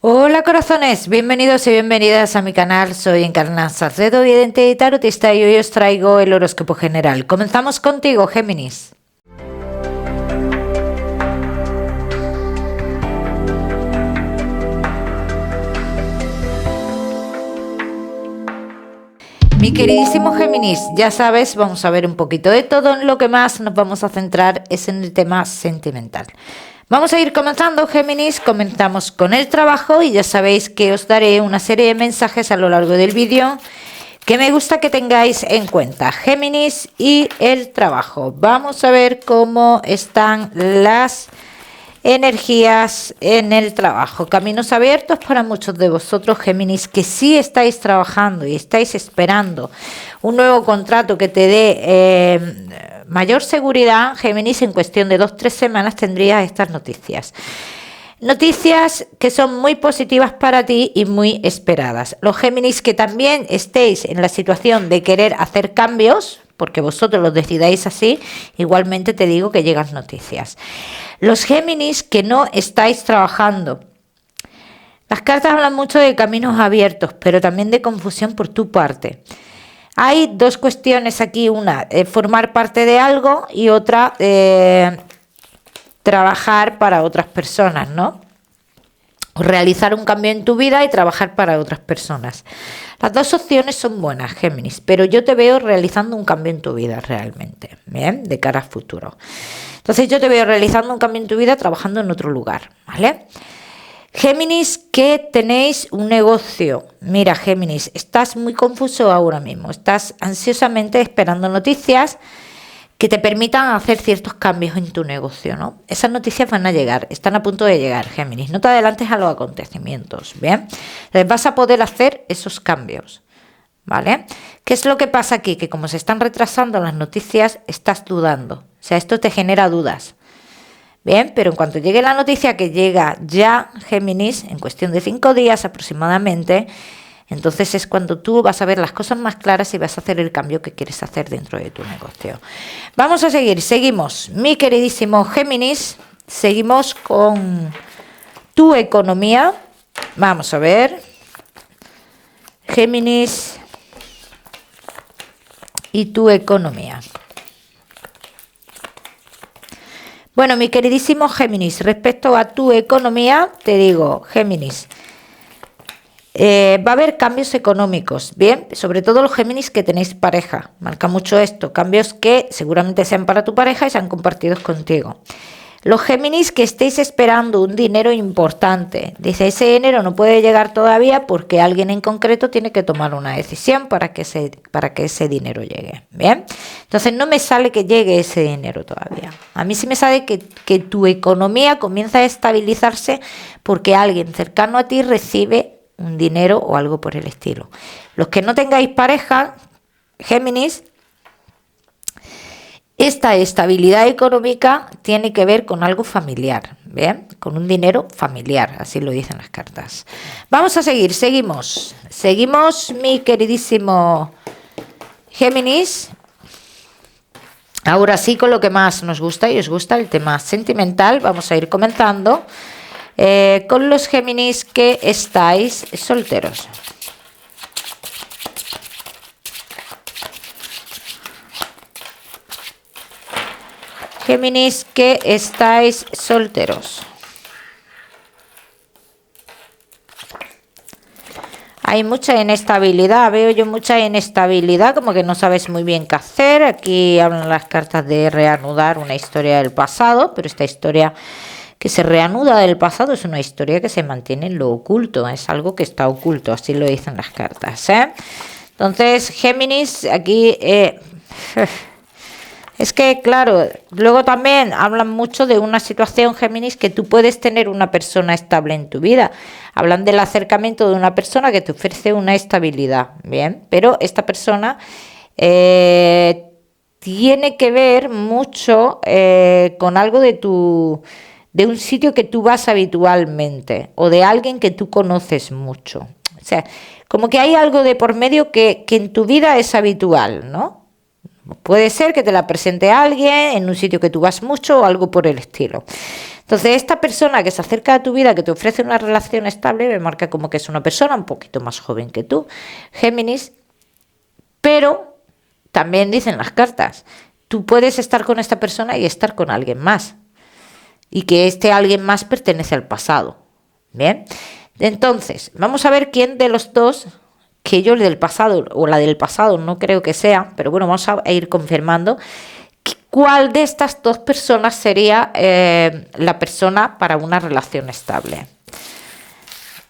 Hola corazones, bienvenidos y bienvenidas a mi canal. Soy Encarna Salcedo, vidente y tarotista, y hoy os traigo el horóscopo general. Comenzamos contigo, Géminis. Mi queridísimo Géminis, ya sabes, vamos a ver un poquito de todo. En lo que más nos vamos a centrar es en el tema sentimental. Vamos a ir comenzando, Géminis. Comenzamos con el trabajo y ya sabéis que os daré una serie de mensajes a lo largo del vídeo que me gusta que tengáis en cuenta. Géminis y el trabajo. Vamos a ver cómo están las energías en el trabajo. Caminos abiertos para muchos de vosotros, Géminis, que sí estáis trabajando y estáis esperando un nuevo contrato que te dé mayor seguridad. Géminis, en cuestión de 2-3 semanas tendrías estas noticias. Noticias que son muy positivas para ti y muy esperadas. Los Géminis que también estéis en la situación de querer hacer cambios, porque vosotros los decidáis así, igualmente te digo que llegan noticias. Los Géminis que no estáis trabajando. Las cartas hablan mucho de caminos abiertos, pero también de confusión por tu parte. Hay dos cuestiones aquí, una, formar parte de algo, y otra, trabajar para otras personas, ¿no? Realizar un cambio en tu vida y trabajar para otras personas. Las dos opciones son buenas, Géminis, pero yo te veo realizando un cambio en tu vida realmente, ¿bien? De cara a futuro. Entonces yo te veo realizando un cambio en tu vida trabajando en otro lugar, ¿vale? Géminis, que tenéis un negocio. Mira, Géminis, estás muy confuso ahora mismo, estás ansiosamente esperando noticias que te permitan hacer ciertos cambios en tu negocio, ¿no? Esas noticias van a llegar, están a punto de llegar, Géminis. No te adelantes a los acontecimientos, ¿bien? Les vas a poder hacer esos cambios, ¿vale? ¿Qué es lo que pasa aquí? Que como se están retrasando las noticias, estás dudando. O sea, esto te genera dudas. Bien, pero en cuanto llegue la noticia, que llega ya, Géminis, en cuestión de 5 días aproximadamente, entonces es cuando tú vas a ver las cosas más claras y vas a hacer el cambio que quieres hacer dentro de tu negocio. Vamos a seguir, seguimos, mi queridísimo Géminis, seguimos con tu economía. Vamos a ver, Géminis y tu economía. Bueno, mi queridísimo Géminis, respecto a tu economía, te digo, Géminis, va a haber cambios económicos, bien, sobre todo los Géminis que tenéis pareja, marca mucho esto, cambios que seguramente sean para tu pareja y sean compartidos contigo. Los Géminis que estéis esperando un dinero importante, dice, ese dinero no puede llegar todavía porque alguien en concreto tiene que tomar una decisión para que ese dinero llegue, bien. Entonces no me sale que llegue ese dinero todavía. A mí sí me sale que tu economía comienza a estabilizarse porque alguien cercano a ti recibe un dinero o algo por el estilo. Los que no tengáis pareja, Géminis, esta estabilidad económica tiene que ver con algo familiar, ¿bien? Con un dinero familiar, así lo dicen las cartas. Vamos a seguir, seguimos, mi queridísimo Géminis. Ahora sí, con lo que más nos gusta y os gusta, el tema sentimental. Vamos a ir comenzando con los Géminis que estáis solteros. Géminis que estáis solteros. Hay mucha inestabilidad, veo yo mucha inestabilidad, como que no sabes muy bien qué hacer. Aquí hablan las cartas de reanudar una historia del pasado, pero esta historia que se reanuda del pasado es una historia que se mantiene en lo oculto, es algo que está oculto, así lo dicen las cartas, ¿eh? Entonces, Géminis, aquí... es que, claro, luego también hablan mucho de una situación, Géminis, que tú puedes tener una persona estable en tu vida. Hablan del acercamiento de una persona que te ofrece una estabilidad, ¿bien? Pero esta persona tiene que ver mucho con algo de un sitio que tú vas habitualmente o de alguien que tú conoces mucho. O sea, como que hay algo de por medio que en tu vida es habitual, ¿no? Puede ser que te la presente alguien en un sitio que tú vas mucho o algo por el estilo. Entonces, esta persona que se acerca a tu vida, que te ofrece una relación estable, me marca como que es una persona un poquito más joven que tú, Géminis, pero también dicen las cartas, tú puedes estar con esta persona y estar con alguien más, y que este alguien más pertenece al pasado. Bien, entonces, vamos a ver quién de los dos, que yo el del pasado o la del pasado no creo que sea, pero bueno, vamos a ir confirmando cuál de estas dos personas sería la persona para una relación estable.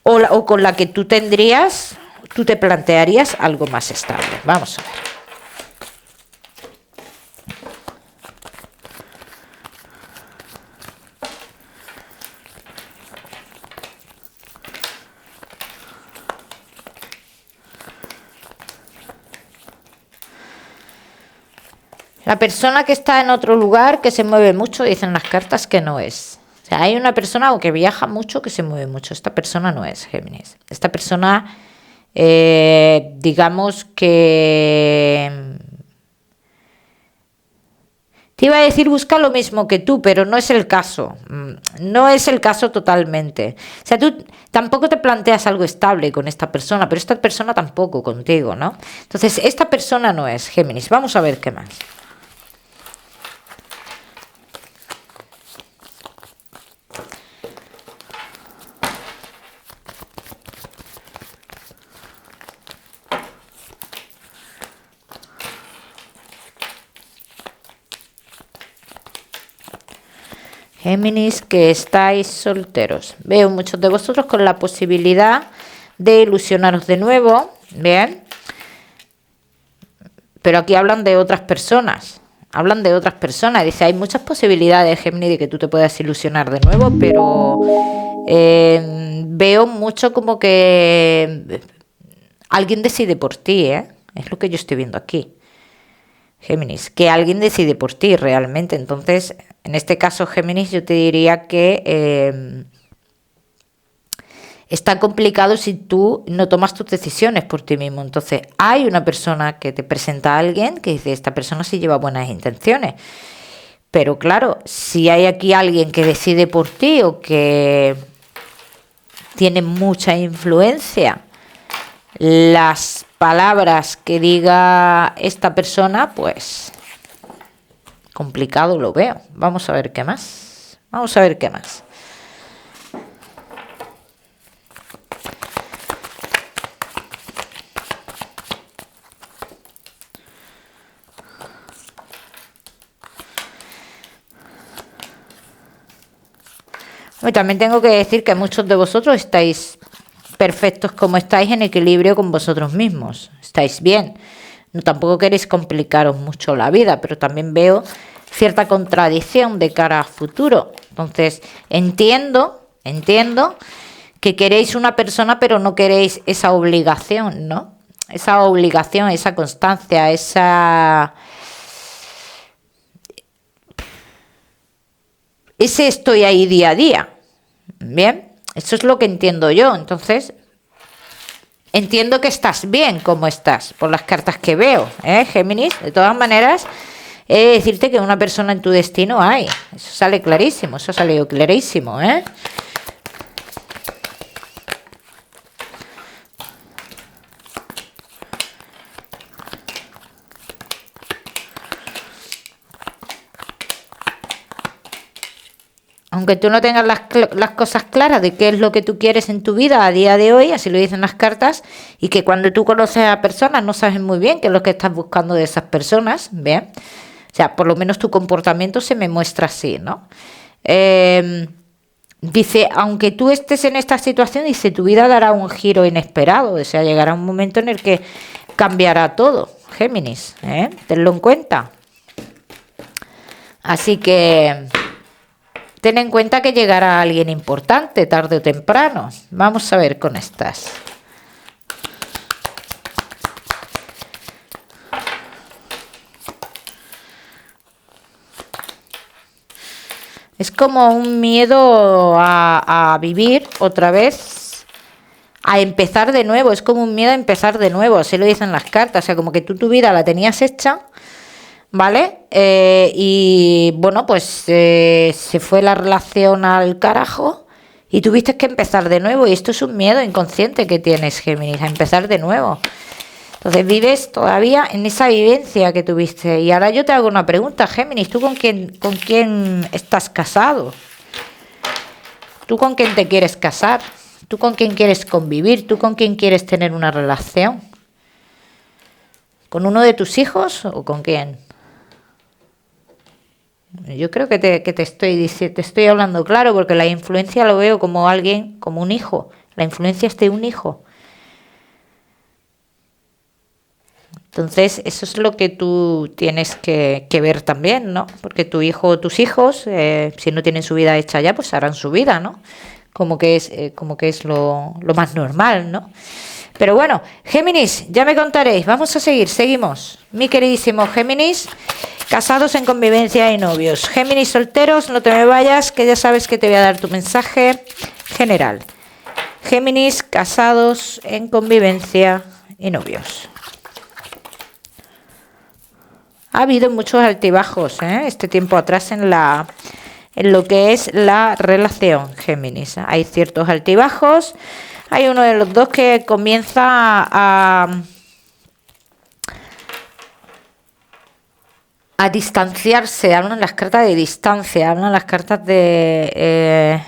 O con la que tú te plantearías algo más estable. Vamos a ver. La persona que está en otro lugar, que se mueve mucho, dicen las cartas que no es. O sea, hay una persona que viaja mucho, que se mueve mucho. Esta persona no es, Géminis. Esta persona, digamos que... Te iba a decir busca lo mismo que tú, pero no es el caso. No es el caso totalmente. O sea, tú tampoco te planteas algo estable con esta persona, pero esta persona tampoco contigo, ¿no? Entonces, esta persona no es, Géminis. Vamos a ver qué más. Géminis, que estáis solteros. Veo muchos de vosotros con la posibilidad de ilusionaros de nuevo. Bien. Pero aquí hablan de otras personas. Hablan de otras personas. Dice, hay muchas posibilidades, Géminis, de que tú te puedas ilusionar de nuevo, pero veo mucho como que alguien decide por ti, ¿eh? Es lo que yo estoy viendo aquí. Géminis, que alguien decide por ti realmente. Entonces, en este caso, Géminis, yo te diría que está complicado si tú no tomas tus decisiones por ti mismo. Entonces, hay una persona que te presenta a alguien que dice, esta persona sí lleva buenas intenciones. Pero claro, si hay aquí alguien que decide por ti o que tiene mucha influencia, las palabras que diga esta persona, pues complicado lo veo. Vamos a ver qué más. Vamos a ver qué más. Y también tengo que decir que muchos de vosotros estáis perfectos como estáis, en equilibrio con vosotros mismos. Estáis bien. No, tampoco queréis complicaros mucho la vida, pero también veo cierta contradicción de cara a futuro. Entonces, entiendo que queréis una persona, pero no queréis esa obligación, ¿no? Esa obligación, esa constancia, ese estoy ahí día a día. Bien, eso es lo que entiendo yo. Entonces, entiendo que estás bien como estás, por las cartas que veo, Géminis. De todas maneras, he de decirte que una persona en tu destino hay. Eso sale clarísimo, eso ha salido clarísimo, Aunque tú no tengas las cosas claras de qué es lo que tú quieres en tu vida a día de hoy, así lo dicen las cartas, y que cuando tú conoces a personas no sabes muy bien qué es lo que estás buscando de esas personas, ¿bien? O sea, por lo menos tu comportamiento se me muestra así, ¿no? Dice, aunque tú estés en esta situación, dice, tu vida dará un giro inesperado, o sea, llegará un momento en el que cambiará todo, Géminis, tenlo en cuenta. Así que ten en cuenta que llegará alguien importante tarde o temprano. Vamos a ver con estas. Es como un miedo a vivir otra vez, a empezar de nuevo. Es como un miedo a empezar de nuevo, así lo dicen las cartas. O sea, como que tú tu vida la tenías hecha, ¿vale? Y bueno, pues se fue la relación al carajo y tuviste que empezar de nuevo. Y esto es un miedo inconsciente que tienes, Géminis, a empezar de nuevo. Entonces vives todavía en esa vivencia que tuviste. Y ahora yo te hago una pregunta, Géminis, ¿tú con quién estás casado? ¿Tú con quién te quieres casar? ¿Tú con quién quieres convivir? ¿Tú con quién quieres tener una relación? ¿Con uno de tus hijos o con quién? Yo creo que te estoy diciendo, te estoy hablando claro, porque la influencia lo veo como alguien, como un hijo. La influencia es de un hijo. Entonces, eso es lo que tú tienes que ver también, ¿no? Porque tu hijo o tus hijos, si no tienen su vida hecha ya, pues harán su vida, ¿no? Como que es lo más normal, ¿no? Pero bueno, Géminis, ya me contaréis. Vamos a seguir, seguimos. Mi queridísimo Géminis, casados en convivencia y novios. Géminis solteros, no te me vayas, que ya sabes que te voy a dar tu mensaje general. Géminis, casados en convivencia y novios. Ha habido muchos altibajos, este tiempo atrás en lo que es la relación, Géminis. Hay ciertos altibajos. Hay uno de los dos que comienza a distanciarse. Hablan las cartas de distancia, hablan las cartas de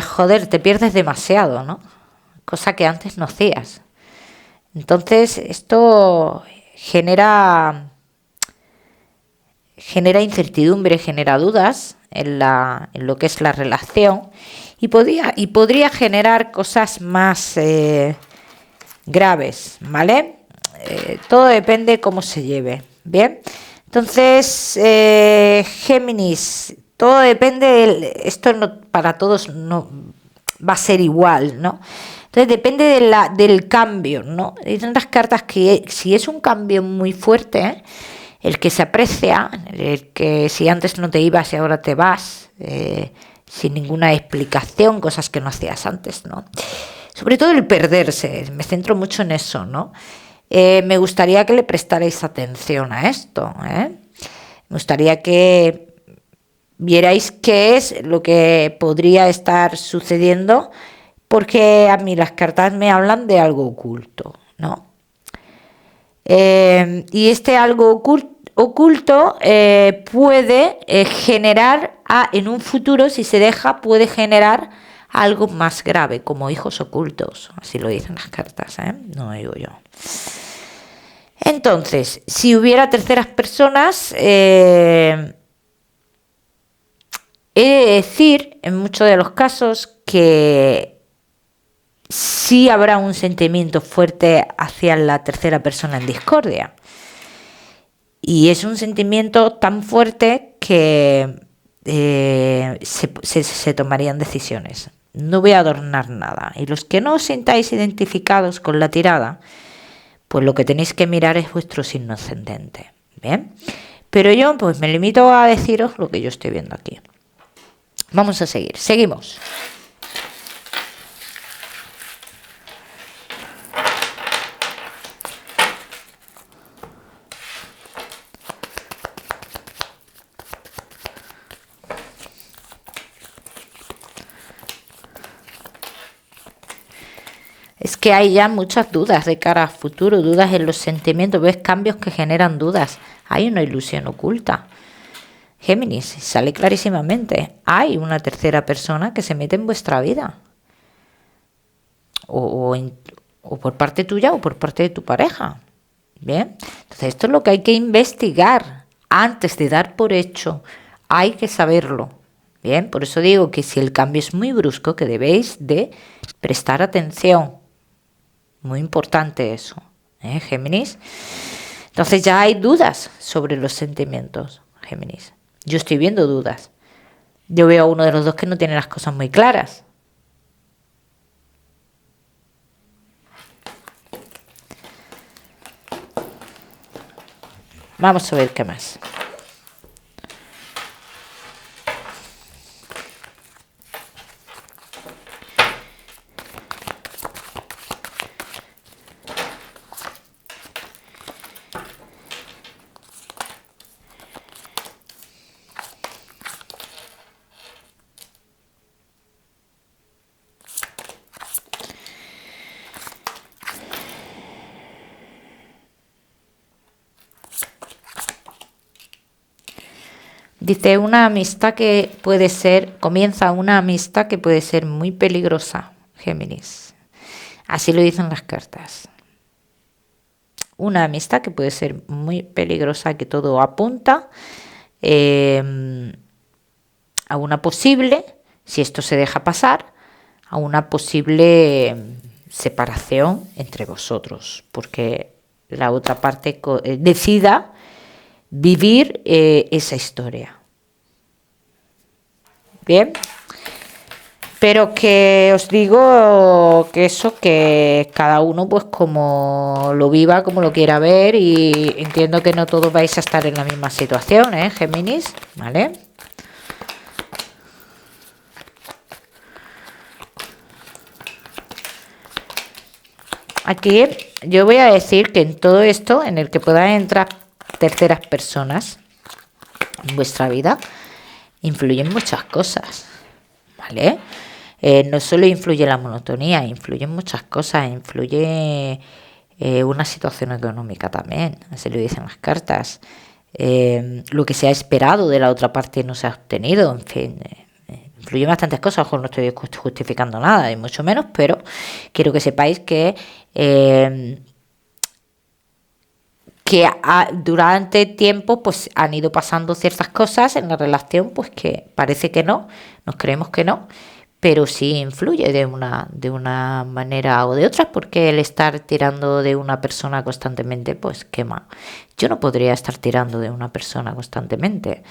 joder, te pierdes demasiado, ¿no? Cosa que antes no hacías. Entonces, esto genera incertidumbre, genera dudas en lo que es la relación y podría generar cosas más graves, ¿vale? Todo depende cómo se lleve, ¿bien? Entonces, Géminis, todo depende, esto no, para todos no va a ser igual, ¿no? Entonces depende del cambio, ¿no? Dicen las cartas que si es un cambio muy fuerte, el que se aprecia, el que si antes no te ibas y ahora te vas, sin ninguna explicación, cosas que no hacías antes, ¿no? Sobre todo el perderse, me centro mucho en eso, ¿no? Me gustaría que le prestarais atención a esto, ¿eh? Me gustaría que vierais qué es lo que podría estar sucediendo, porque a mí las cartas me hablan de algo oculto, ¿no? Y este algo oculto puede generar, en un futuro, si se deja, puede generar algo más grave, como hijos ocultos. Así lo dicen las cartas, ¿eh? No lo digo yo. Entonces, si hubiera terceras personas, he de decir, en muchos de los casos, que sí habrá un sentimiento fuerte hacia la tercera persona en discordia. Y es un sentimiento tan fuerte que se tomarían decisiones. No voy a adornar nada. Y los que no os sintáis identificados con la tirada, pues lo que tenéis que mirar es vuestro signo ascendente. ¿Bien? Pero yo pues me limito a deciros lo que yo estoy viendo aquí. Vamos a seguir. Seguimos. Es que hay ya muchas dudas de cara a futuro, dudas en los sentimientos, ves cambios que generan dudas. Hay una ilusión oculta. Géminis, sale clarísimamente. Hay una tercera persona que se mete en vuestra vida. O por parte tuya o por parte de tu pareja. Bien. Entonces esto es lo que hay que investigar antes de dar por hecho. Hay que saberlo. Bien. Por eso digo que si el cambio es muy brusco, que debéis de prestar atención. Muy importante eso, Géminis. Entonces ya hay dudas sobre los sentimientos, Géminis. Yo estoy viendo dudas. Yo veo a uno de los dos que no tiene las cosas muy claras. Vamos a ver qué más. Dice una amistad que puede ser, comienza una amistad que puede ser muy peligrosa, Géminis. Así lo dicen las cartas. Una amistad que puede ser muy peligrosa, que todo apunta a una posible, si esto se deja pasar, a una posible separación entre vosotros, porque la otra parte decida vivir esa historia. Bien, pero que os digo que eso, que cada uno pues como lo viva, como lo quiera ver, y entiendo que no todos vais a estar en la misma situación, Géminis, ¿vale? Aquí yo voy a decir que en todo esto, en el que puedan entrar terceras personas en vuestra vida, influyen muchas cosas, ¿vale? No solo influye la monotonía, influyen muchas cosas, influye una situación económica también, así lo dicen las cartas. Lo que se ha esperado de la otra parte no se ha obtenido, en fin, influye bastantes cosas. Ojo, no estoy justificando nada, y mucho menos, pero quiero que sepáis que durante tiempo pues han ido pasando ciertas cosas en la relación, pues que parece que no, nos creemos que no, pero sí influye de una manera o de otra, porque el estar tirando de una persona constantemente pues quema. Yo no podría estar tirando de una persona constantemente,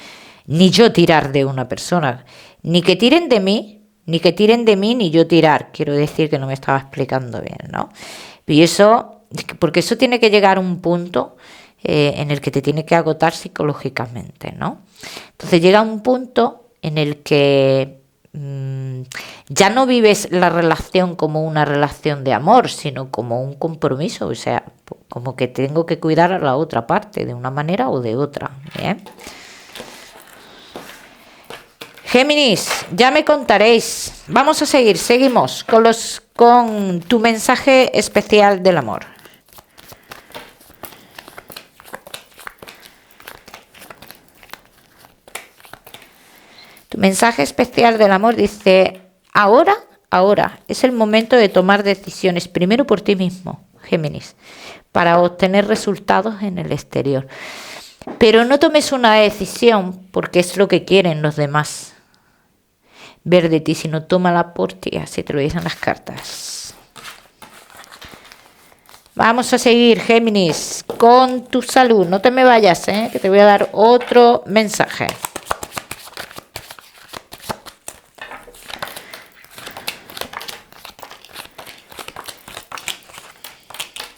ni yo tirar de una persona, ni que tiren de mí, ni yo tirar. Quiero decir que no me estaba explicando bien, ¿no? Y eso, porque eso tiene que llegar a un punto en el que te tiene que agotar psicológicamente, ¿no? Entonces llega un punto en el que ya no vives la relación como una relación de amor, sino como un compromiso, o sea, como que tengo que cuidar a la otra parte de una manera o de otra, ¿bien? Géminis, ya me contaréis. Vamos a seguimos con tu mensaje especial del amor. Tu mensaje especial del amor dice: ahora es el momento de tomar decisiones, primero por ti mismo, Géminis, para obtener resultados en el exterior. Pero no tomes una decisión porque es lo que quieren los demás ver de ti, sino tómala por ti, así te lo dicen las cartas. Vamos a seguir, Géminis, con tu salud. No te me vayas, que te voy a dar otro mensaje.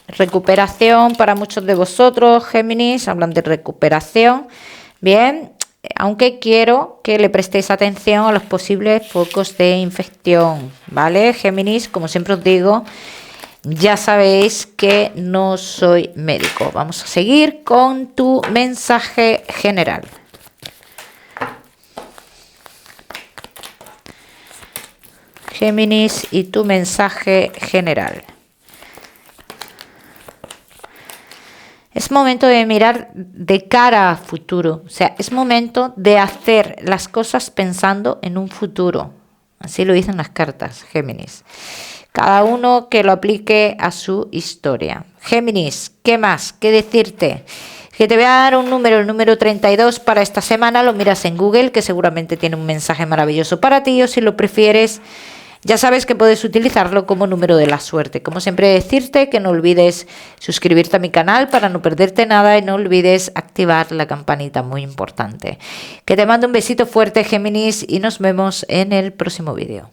Recuperación para muchos de vosotros, Géminis, hablan de recuperación. Bien, aunque quiero que le prestéis atención a los posibles focos de infección, ¿vale? Géminis, como siempre os digo, ya sabéis que no soy médico. Vamos a seguir con tu mensaje general. Géminis, y tu mensaje general. Es momento de mirar de cara a futuro, o sea, es momento de hacer las cosas pensando en un futuro. Así lo dicen las cartas, Géminis. Cada uno que lo aplique a su historia. Géminis, ¿qué más? ¿Qué decirte? Que te voy a dar un número, el número 32 para esta semana. Lo miras en Google, que seguramente tiene un mensaje maravilloso para ti, o si lo prefieres, ya sabes que puedes utilizarlo como número de la suerte. Como siempre, decirte que no olvides suscribirte a mi canal para no perderte nada, y no olvides activar la campanita, muy importante. Que te mando un besito fuerte, Géminis, y nos vemos en el próximo vídeo.